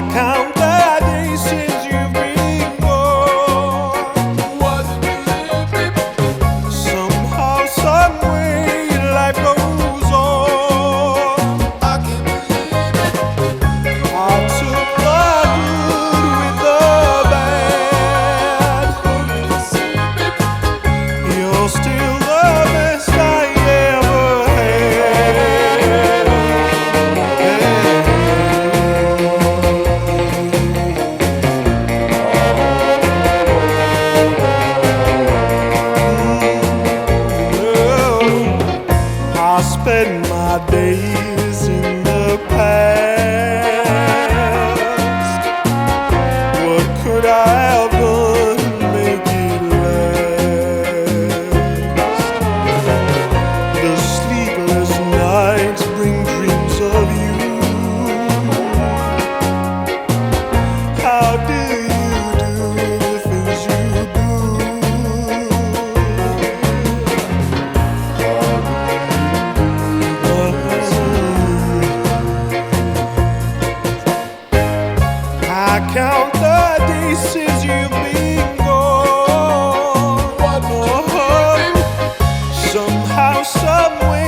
count the days since you've been gone. Somehow, some way, life goes on. I took the good with the bad. You're still the best I ever had. I spend my days in the past. What could I have done to make it last? The sleepless nights bring dreams of you. How do you do the things you do? I count the days since you've been gone. Somehow, some way.